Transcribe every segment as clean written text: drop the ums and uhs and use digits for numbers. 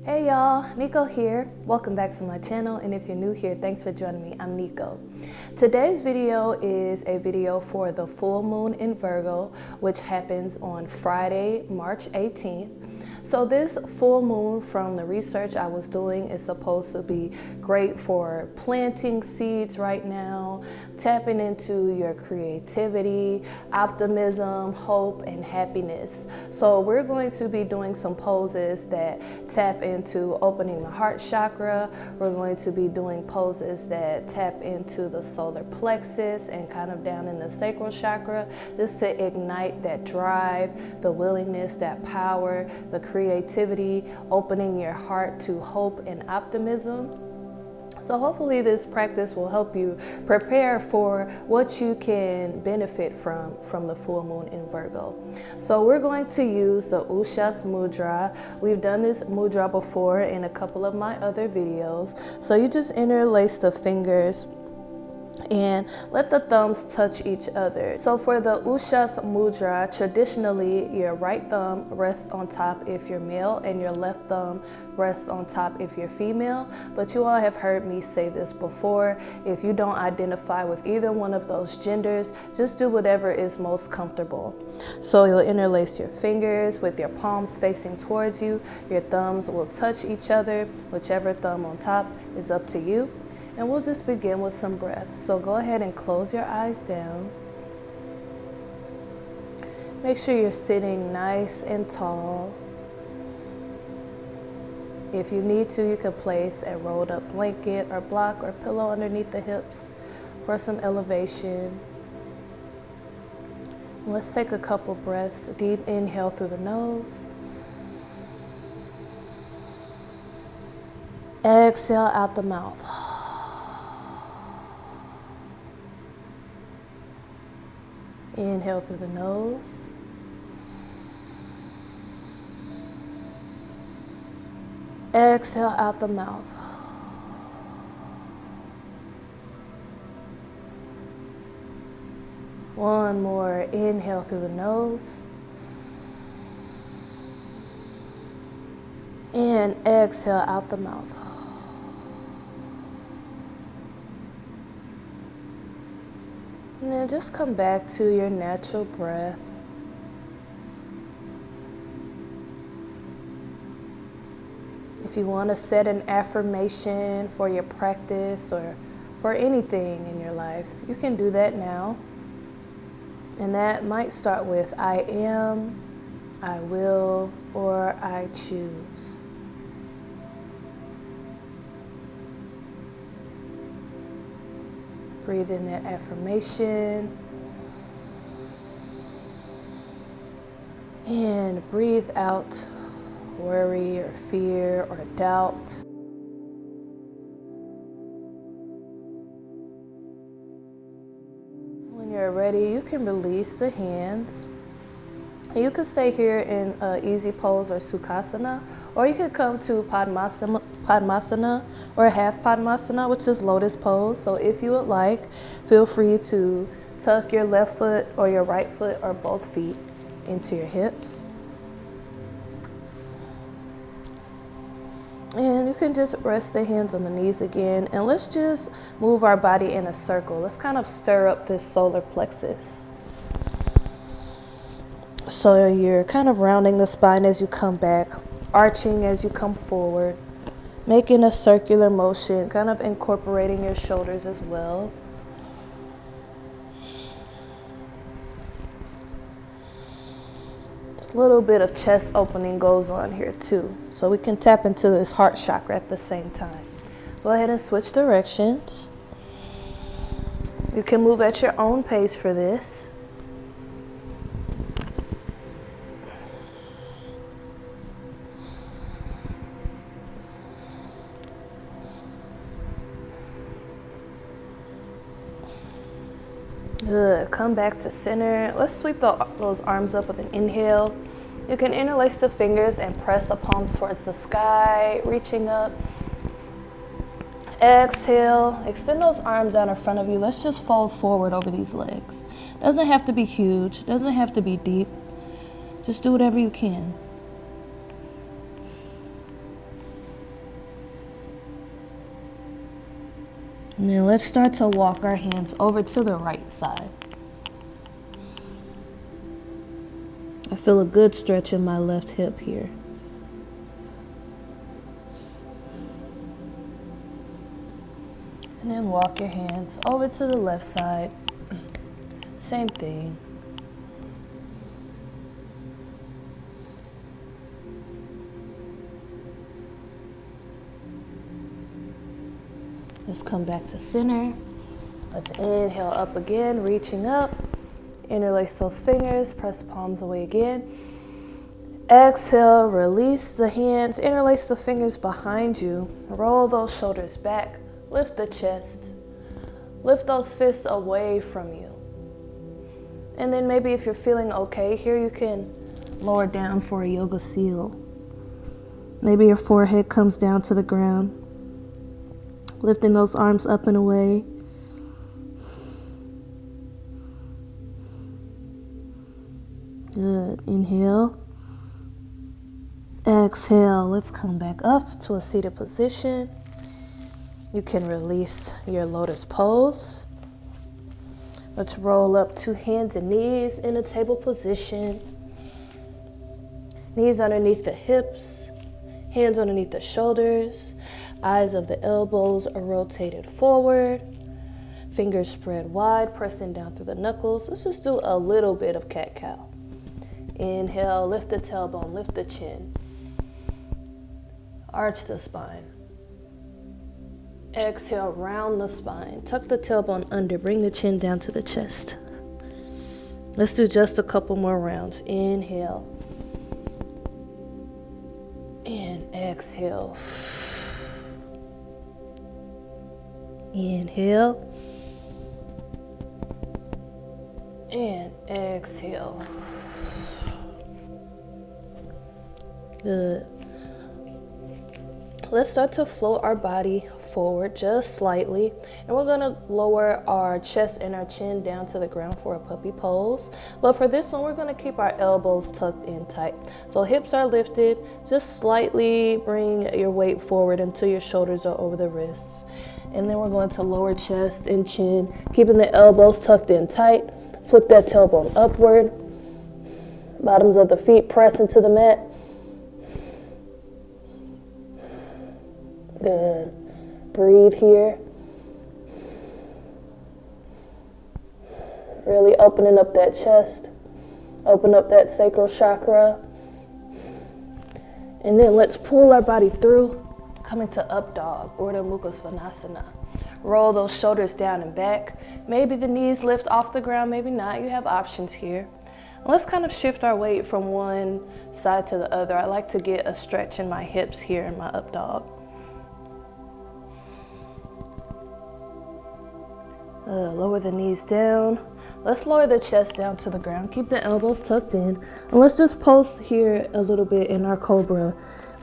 Hey y'all, Nico here. Welcome back to my channel, and if you're new here, thanks for joining me. I'm Nico. Today's video is a video for the full moon in Virgo, which happens on Friday, March 18th. So this full moon, from the research I was doing, is supposed to be great for planting seeds right now, tapping into your creativity, optimism, hope, and happiness. So we're going to be doing some poses that tap into opening the heart chakra. We're going to be doing poses that tap into the solar plexus and kind of down in the sacral chakra, just to ignite that drive, the willingness, that power, the creativity, opening your heart to hope and optimism. So hopefully this practice will help you prepare for what you can benefit from the full moon in Virgo. So we're going to use the Ushas Mudra. We've done this mudra before in a couple of my other videos. So you just interlace the fingers and let the thumbs touch each other. So for the Ushas Mudra, traditionally your right thumb rests on top if you're male and your left thumb rests on top if you're female. But you all have heard me say this before. If you don't identify with either one of those genders, just do whatever is most comfortable. So you'll interlace your fingers with your palms facing towards you. Your thumbs will touch each other. Whichever thumb on top is up to you. And we'll just begin with some breath. So go ahead and close your eyes down. Make sure you're sitting nice and tall. If you need to, you can place a rolled up blanket or block or pillow underneath the hips for some elevation. Let's take a couple breaths. Deep inhale through the nose. Exhale out the mouth. Inhale through the nose. Exhale out the mouth. One more. Inhale through the nose. And exhale out the mouth. And then just come back to your natural breath. If you want to set an affirmation for your practice or for anything in your life, you can do that now. And that might start with I am, I will, or I choose. Breathe in that affirmation. And breathe out worry or fear or doubt. When you're ready, you can release the hands. You can stay here in easy pose or Sukhasana, or you could come to Padmasana or half Padmasana, which is lotus pose. So if you would like, feel free to tuck your left foot or your right foot or both feet into your hips. And you can just rest the hands on the knees again, and let's just move our body in a circle. Let's kind of stir up this solar plexus. So you're kind of rounding the spine as you come back, arching as you come forward, making a circular motion, kind of incorporating your shoulders as well. A little bit of chest opening goes on here too, so we can tap into this heart chakra at the same time. Go ahead and switch directions. You can move at your own pace for this. Good. Come back to center. Let's sweep those arms up with an inhale. You can interlace the fingers and press the palms towards the sky, reaching up. Exhale. Extend those arms out in front of you. Let's just fold forward over these legs. Doesn't have to be huge. Doesn't have to be deep. Just do whatever you can. And then let's start to walk our hands over to the right side. I feel a good stretch in my left hip here. And then walk your hands over to the left side. Same thing. Let's come back to center. Let's inhale up again, reaching up. Interlace those fingers, press the palms away again. Exhale, release the hands, interlace the fingers behind you. Roll those shoulders back, lift the chest. Lift those fists away from you. And then maybe if you're feeling okay here, you can lower down for a yoga seal. Maybe your forehead comes down to the ground. Lifting those arms up and away. Good. Inhale. Exhale. Let's come back up to a seated position. You can release your lotus pose. Let's roll up to hands and knees in a table position. Knees underneath the hips. Hands underneath the shoulders. Eyes of the elbows are rotated forward. Fingers spread wide, pressing down through the knuckles. Let's just do a little bit of cat-cow. Inhale, lift the tailbone, lift the chin. Arch the spine. Exhale, round the spine. Tuck the tailbone under, bring the chin down to the chest. Let's do just a couple more rounds. Inhale. And exhale. Inhale. And exhale. Good. Let's start to float our body forward just slightly, and we're going to lower our chest and our chin down to the ground for a puppy pose. But for this one, we're going to keep our elbows tucked in tight. So hips are lifted. Just slightly bring your weight forward until your shoulders are over the wrists. And then we're going to lower chest and chin, keeping the elbows tucked in tight. Flip that tailbone upward. Bottoms of the feet press into the mat. Good. Breathe here. Really opening up that chest. Open up that sacral chakra. And then let's pull our body through, coming to up dog, Urdhva Mukha Svanasana. Roll those shoulders down and back. Maybe the knees lift off the ground, maybe not. You have options here. Let's kind of shift our weight from one side to the other. I like to get a stretch in my hips here in my up dog. Lower the knees down. Let's lower the chest down to the ground. Keep the elbows tucked in. And let's just pulse here a little bit in our cobra.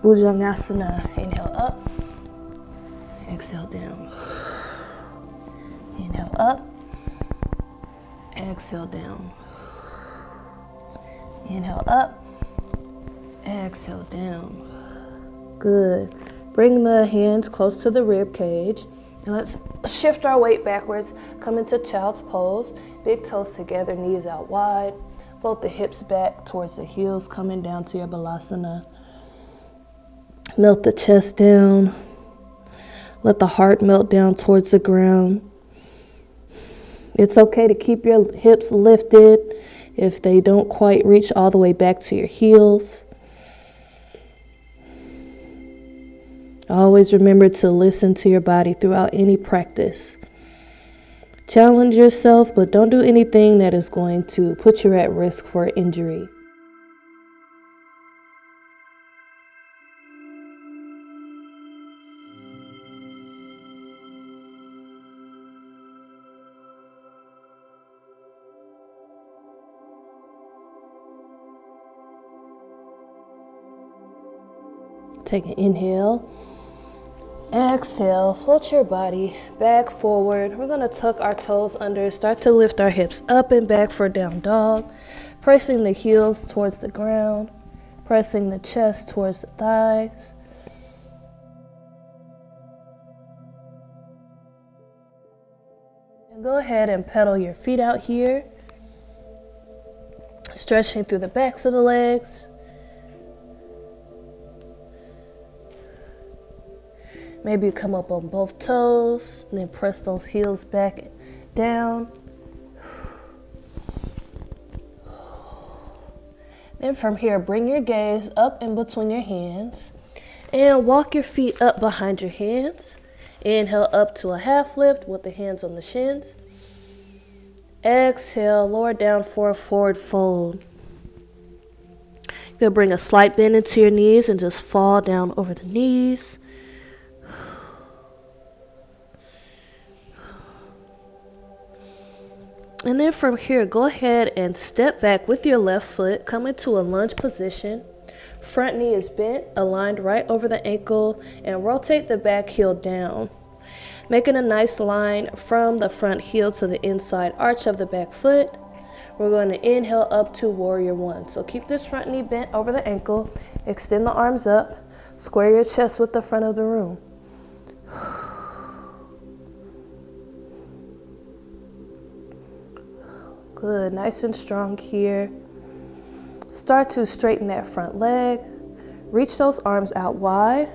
Bhujangasana. Inhale up. Exhale down. Inhale up. Exhale down. Inhale up. Exhale down. Good. Bring the hands close to the rib cage. And let's shift our weight backwards. Come into child's pose. Big toes together, knees out wide. Fold the hips back towards the heels, coming down to your balasana. Melt the chest down. Let the heart melt down towards the ground. It's okay to keep your hips lifted if they don't quite reach all the way back to your heels. Always remember to listen to your body throughout any practice. Challenge yourself, but don't do anything that is going to put you at risk for injury. Take an inhale. Exhale, float your body back forward. We're going to tuck our toes under, start to lift our hips up and back for down dog. Pressing the heels towards the ground, pressing the chest towards the thighs. And go ahead and pedal your feet out here, stretching through the backs of the legs. Maybe you come up on both toes and then press those heels back down. Then from here, bring your gaze up in between your hands and walk your feet up behind your hands. Inhale up to a half lift with the hands on the shins. Exhale, lower down for a forward fold. You're going to bring a slight bend into your knees and just fall down over the knees. And then from here, go ahead and step back with your left foot, come into a lunge position. Front knee is bent, aligned right over the ankle, and rotate the back heel down, making a nice line from the front heel to the inside arch of the back foot. We're going to inhale up to warrior one. So keep this front knee bent over the ankle, extend the arms up, square your chest with the front of the room. Good, nice and strong here. Start to straighten that front leg. Reach those arms out wide.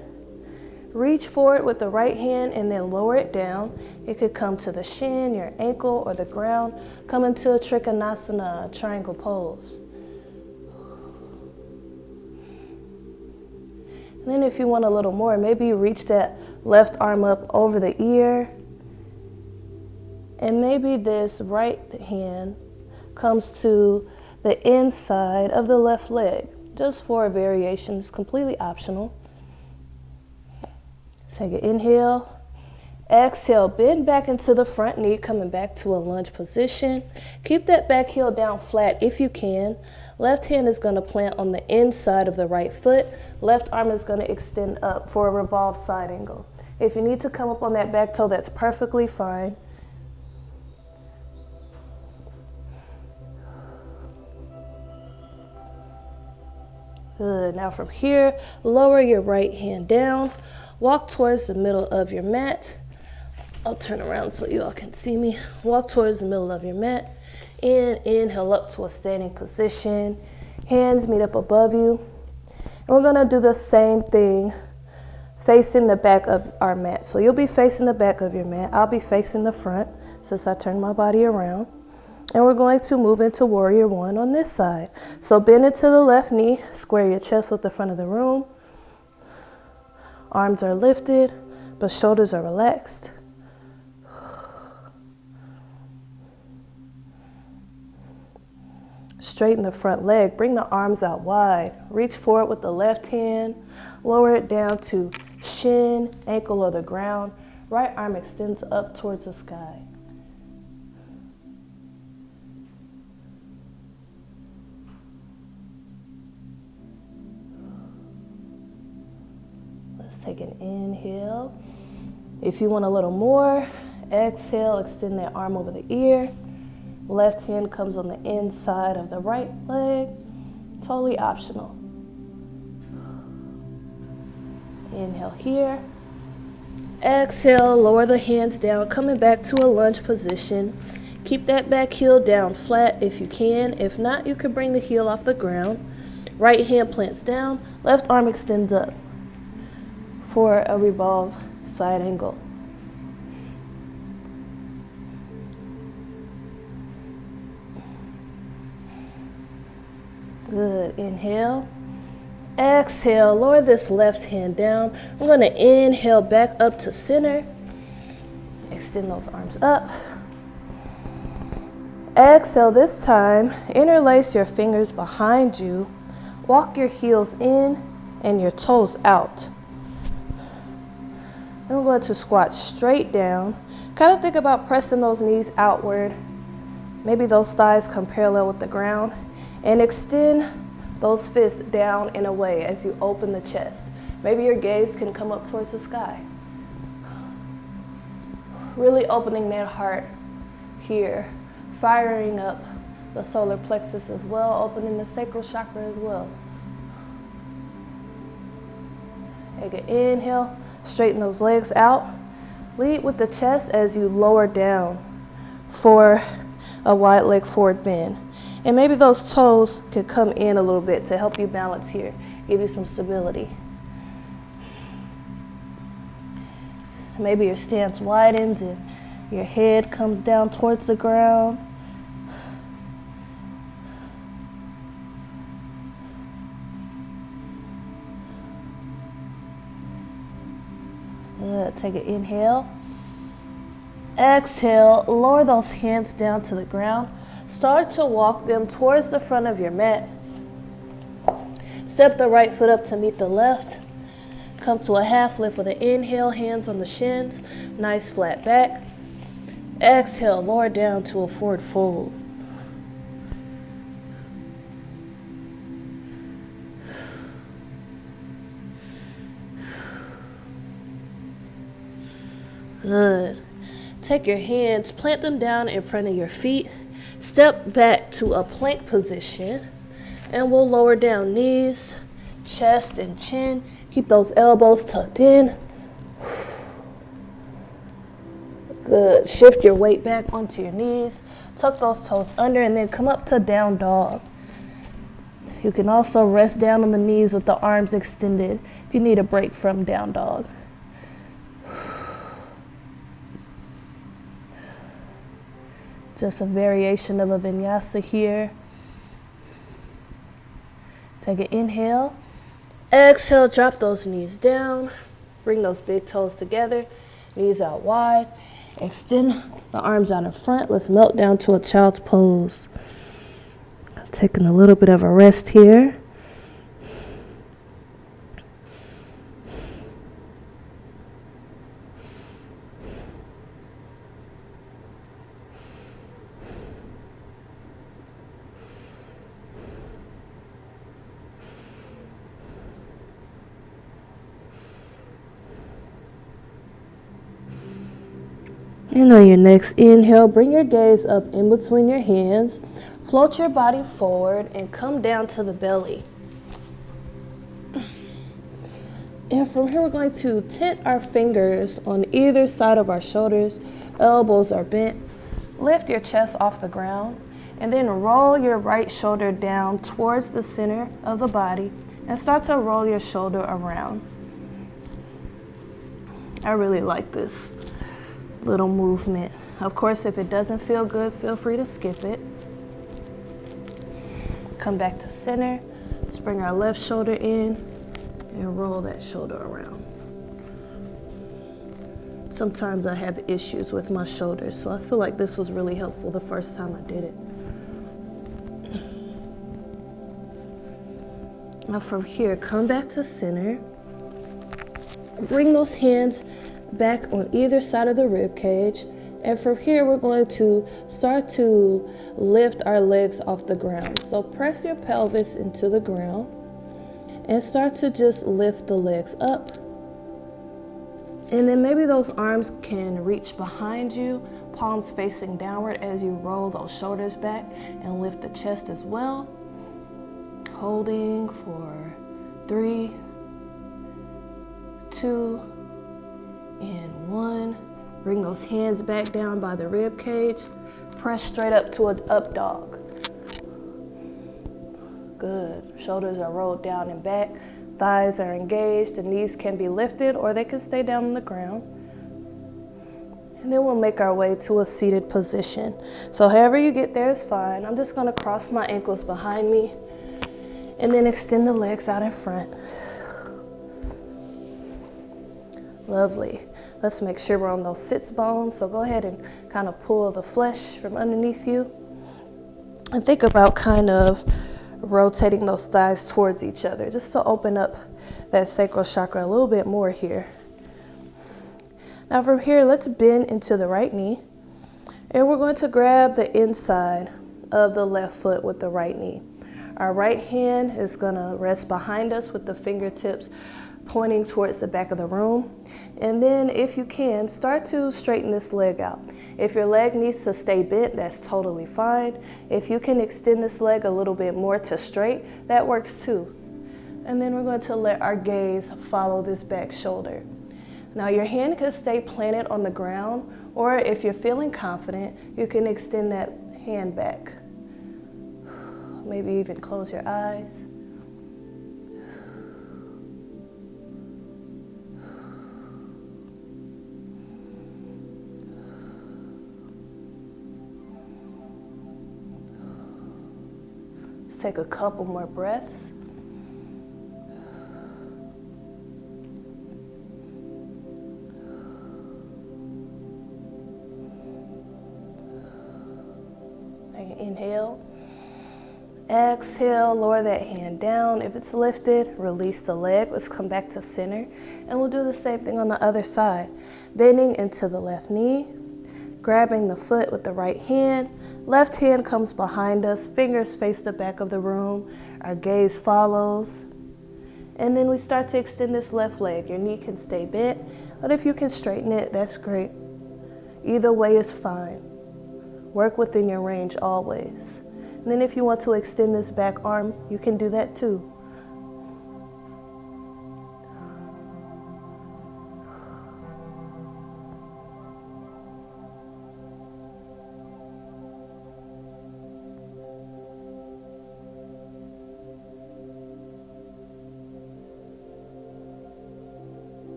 Reach forward with the right hand and then lower it down. It could come to the shin, your ankle, or the ground. Come into a trikonasana, triangle pose. And then if you want a little more, maybe you reach that left arm up over the ear. And maybe this right hand comes to the inside of the left leg, just for a variation. It's completely optional. Take an inhale, exhale, bend back into the front knee, coming back to a lunge position. Keep that back heel down flat if you can. Left hand is going to plant on the inside of the right foot. Left arm is going to extend up for a revolved side angle. If you need to come up on that back toe, that's perfectly fine. Good. Now from here, lower your right hand down. Walk towards the middle of your mat. I'll turn around so you all can see me. Walk towards the middle of your mat. And inhale up to a standing position. Hands meet up above you. And we're going to do the same thing facing the back of our mat. So you'll be facing the back of your mat. I'll be facing the front since I turned my body around. And we're going to move into warrior one on this side. So bend into the left knee, square your chest with the front of the room. Arms are lifted, but shoulders are relaxed. Straighten the front leg, bring the arms out wide. Reach forward with the left hand, lower it down to shin, ankle, or the ground. Right arm extends up towards the sky. Take an inhale. If you want a little more, exhale, extend that arm over the ear. Left hand comes on the inside of the right leg. Totally optional. Inhale here. Exhale, lower the hands down, coming back to a lunge position. Keep that back heel down flat if you can. If not, you can bring the heel off the ground. Right hand plants down, left arm extends up for a revolve side angle. Good. Inhale. Exhale. Lower this left hand down. I'm going to inhale back up to center. Extend those arms up. Exhale this time. Interlace your fingers behind you. Walk your heels in and your toes out. Then we're going to squat straight down. Kind of think about pressing those knees outward. Maybe those thighs come parallel with the ground. And extend those fists down and away as you open the chest. Maybe your gaze can come up towards the sky. Really opening that heart here. Firing up the solar plexus as well. Opening the sacral chakra as well. Take an inhale. Straighten those legs out. Lead with the chest as you lower down. for a wide leg forward bend. And maybe those toes could come in a little bit to help you balance here, give you some stability. Maybe your stance widens and your head comes down towards the ground. Good. Take an inhale. Exhale, lower those hands down to the ground. Start to walk them towards the front of your mat. Step the right foot up to meet the left. Come to a half lift with an inhale, hands on the shins, nice flat back. Exhale, lower down to a forward fold. Good. Take your hands, plant them down in front of your feet. Step back to a plank position, and we'll lower down knees, chest, and chin. Keep those elbows tucked in. Good. Shift your weight back onto your knees. Tuck those toes under, and then come up to down dog. You can also rest down on the knees with the arms extended if you need a break from down dog. Just a variation of a vinyasa here. Take an inhale. Exhale, drop those knees down. Bring those big toes together. Knees out wide. Extend the arms out in front. Let's melt down to a child's pose. Taking a little bit of a rest here. And on your next inhale, bring your gaze up in between your hands. Float your body forward and come down to the belly. And from here, we're going to tent our fingers on either side of our shoulders. Elbows are bent. Lift your chest off the ground. And then roll your right shoulder down towards the center of the body. And start to roll your shoulder around. I really like this little movement. Of course, if it doesn't feel good, feel free to skip it. Come back to center. Let's bring our left shoulder in and roll that shoulder around. Sometimes I have issues with my shoulders, so I feel like this was really helpful the first time I did it. Now from here, come back to center. Bring those hands back on either side of the rib cage, and from here we're going to start to lift our legs off the ground. So press your pelvis into the ground and start to just lift the legs up, and then maybe those arms can reach behind you, palms facing downward as you roll those shoulders back and lift the chest as well. Holding for 3, 2, and 1. Bring those hands back down by the rib cage. Press straight up to an up dog. Good. Shoulders are rolled down and back. Thighs are engaged. The knees can be lifted or they can stay down on the ground. And then we'll make our way to a seated position. So however you get there is fine. I'm just going to cross my ankles behind me and then extend the legs out in front. Lovely. Let's make sure we're on those sits bones. So go ahead and kind of pull the flesh from underneath you. And think about kind of rotating those thighs towards each other just to open up that sacral chakra a little bit more here. Now from here, let's bend into the right knee. And we're going to grab the inside of the left foot with the right knee. Our right hand is going to rest behind us with the fingertips pointing towards the back of the room. And then if you can, start to straighten this leg out. If your leg needs to stay bent, that's totally fine. If you can extend this leg a little bit more to straight, that works too. And then we're going to let our gaze follow this back shoulder. Now your hand can stay planted on the ground, or if you're feeling confident, you can extend that hand back. Maybe even close your eyes. Take a couple more breaths. Take an inhale. Exhale, lower that hand down. If it's lifted, release the leg. Let's come back to center. And we'll do the same thing on the other side. Bending into the left knee. Grabbing the foot with the right hand. Left hand comes behind us. Fingers face the back of the room. Our gaze follows. And then we start to extend this left leg. Your knee can stay bent, but if you can straighten it, that's great. Either way is fine. Work within your range always. And then if you want to extend this back arm, you can do that too.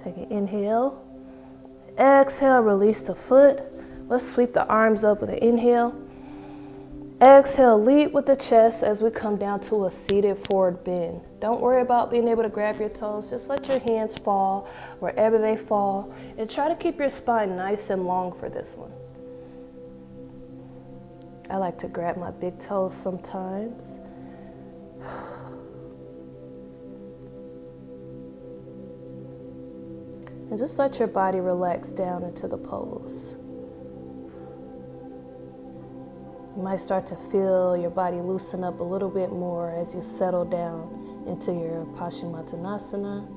Take an inhale. Exhale, release the foot. Let's sweep the arms up with an inhale. Exhale, lead with the chest as we come down to a seated forward bend. Don't worry about being able to grab your toes. Just let your hands fall wherever they fall. And try to keep your spine nice and long for this one. I like to grab my big toes sometimes. And just let your body relax down into the pose. You might start to feel your body loosen up a little bit more as you settle down into your Paschimottanasana.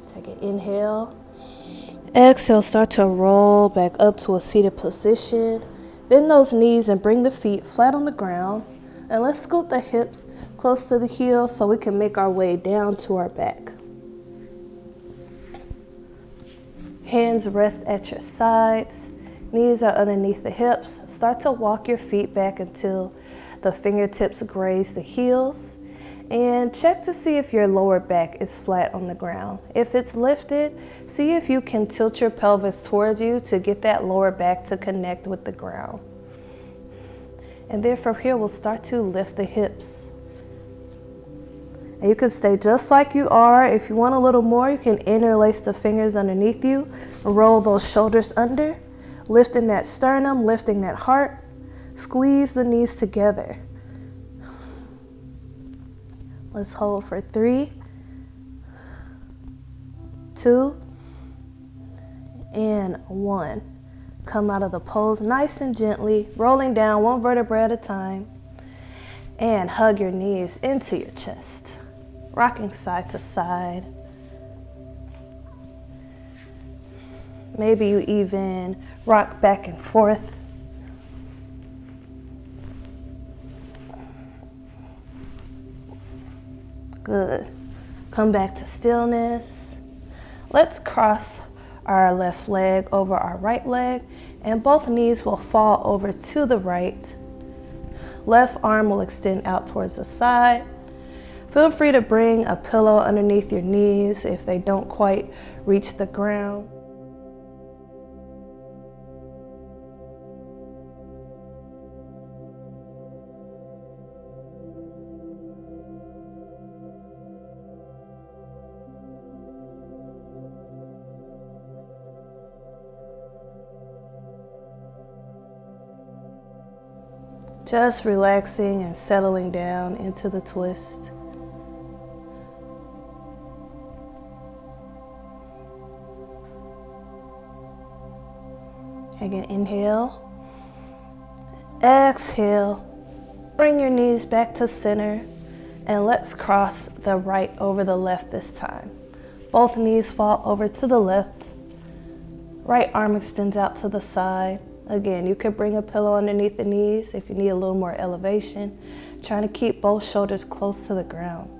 Take an inhale. Exhale, start to roll back up to a seated position. Bend those knees and bring the feet flat on the ground. And let's scoot the hips close to the heels so we can make our way down to our back. Hands rest at your sides. Knees are underneath the hips. Start to walk your feet back until the fingertips graze the heels. And check to see if your lower back is flat on the ground. If it's lifted, see if you can tilt your pelvis towards you to get that lower back to connect with the ground. And then from here, we'll start to lift the hips. And you can stay just like you are. If you want a little more, you can interlace the fingers underneath you, roll those shoulders under, lifting that sternum, lifting that heart. Squeeze the knees together. Let's hold for 3, 2, and 1. Come out of the pose nice and gently, rolling down one vertebra at a time. And hug your knees into your chest, rocking side to side. Maybe you even rock back and forth. Good. Come back to stillness. Let's cross our left leg over our right leg, and both knees will fall over to the right. Left arm will extend out towards the side. Feel free to bring a pillow underneath your knees if they don't quite reach the ground. Just relaxing and settling down into the twist. Again, inhale. Exhale. Bring your knees back to center. And let's cross the right over the left this time. Both knees fall over to the left. Right arm extends out to the side. Again, you could bring a pillow underneath the knees if you need a little more elevation. Trying to keep both shoulders close to the ground.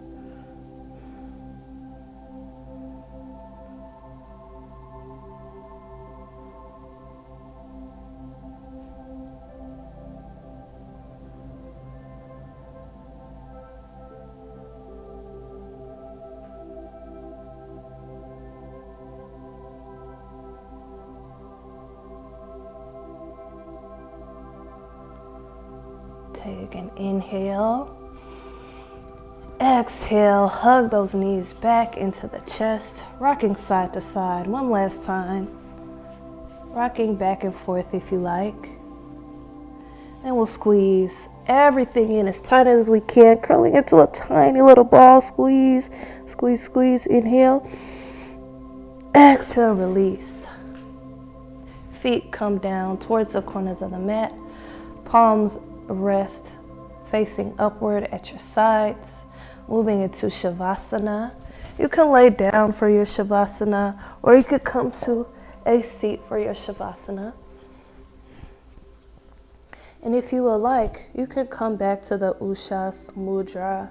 Take an inhale. Exhale, hug those knees back into the chest, rocking side to side. One last time. Rocking back and forth if you like. And we'll squeeze everything in as tight as we can, curling into a tiny little ball. Squeeze, squeeze, squeeze. Inhale. Exhale, release. Feet come down towards the corners of the mat. Palms rest facing upward at your sides. Moving into Shavasana. You can lay down for your Shavasana, or you could come to a seat for your Shavasana. And if you would like, you could come back to the Ushas Mudra,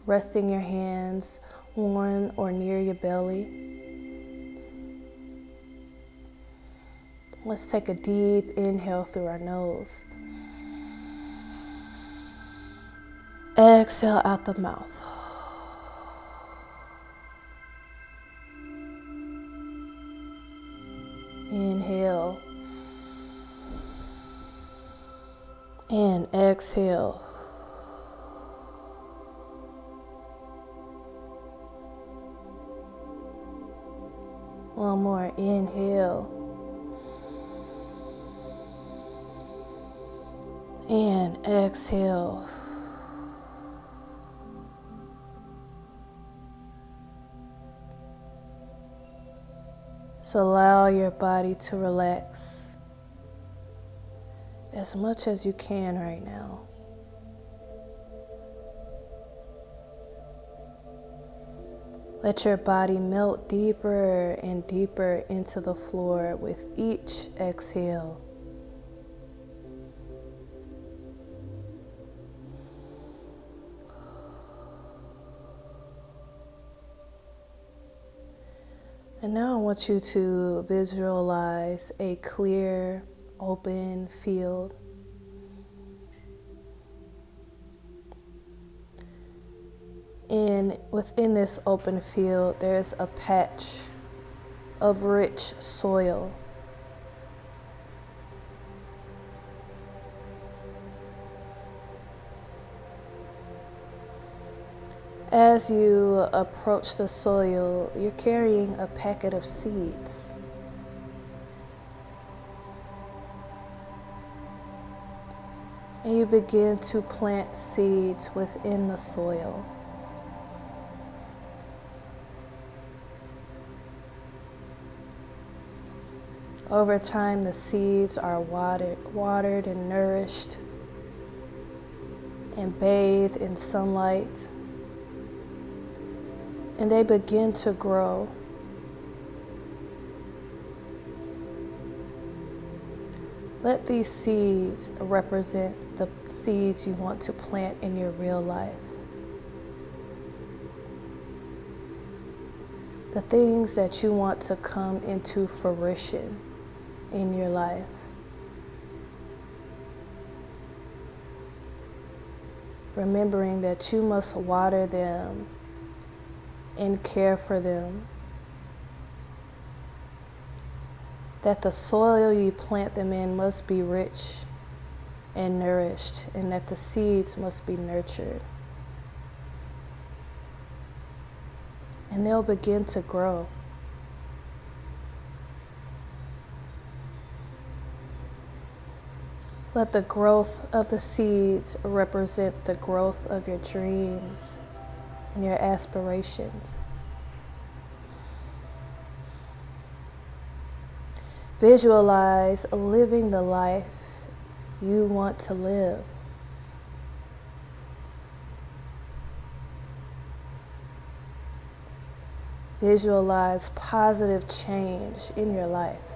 resting your hands on or near your belly. Let's take a deep inhale through our nose. Exhale out the mouth. Inhale. And exhale. One more. Inhale. And exhale. So allow your body to relax as much as you can right now. Let your body melt deeper and deeper into the floor with each exhale. And now I want you to visualize a clear, open field. And within this open field, there's a patch of rich soil. As you approach the soil, you're carrying a packet of seeds. And you begin to plant seeds within the soil. Over time, the seeds are watered and nourished and bathed in sunlight. And they begin to grow. Let these seeds represent the seeds you want to plant in your real life. The things that you want to come into fruition in your life. Remembering that you must water them and care for them. That the soil you plant them in must be rich and nourished, and that the seeds must be nurtured. And they'll begin to grow. Let the growth of the seeds represent the growth of your dreams and your aspirations. Visualize living the life you want to live. Visualize positive change in your life.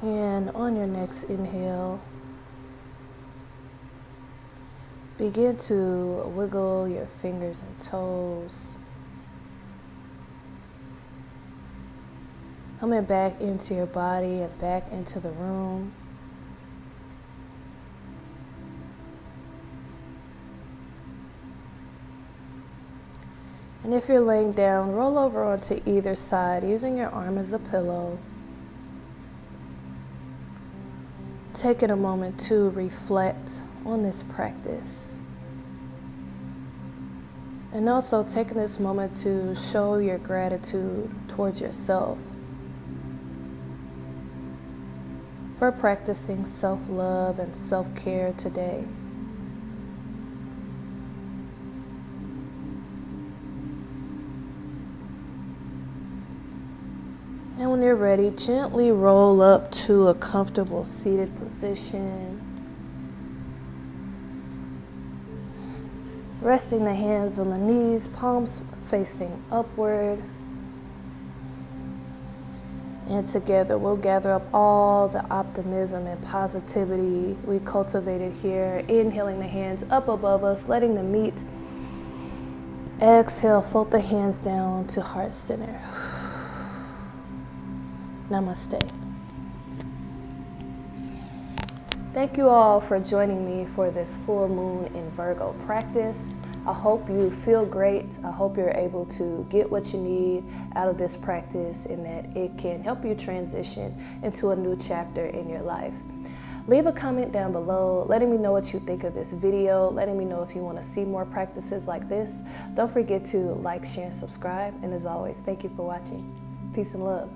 And on your next inhale, begin to wiggle your fingers and toes. Coming back into your body and back into the room. And if you're laying down, roll over onto either side using your arm as a pillow. Taking a moment to reflect on this practice. And also taking this moment to show your gratitude towards yourself for practicing self-love and self-care today. And when you're ready, gently roll up to a comfortable seated position. Resting the hands on the knees, palms facing upward. And together we'll gather up all the optimism and positivity we cultivated here. Inhaling the hands up above us, letting them meet. Exhale, float the hands down to heart center. Namaste. Thank you all for joining me for this full moon in Virgo practice. I hope you feel great. I hope you're able to get what you need out of this practice and that it can help you transition into a new chapter in your life. Leave a comment down below, letting me know what you think of this video, letting me know if you want to see more practices like this. Don't forget to like, share, and subscribe. And as always, thank you for watching. Peace and love.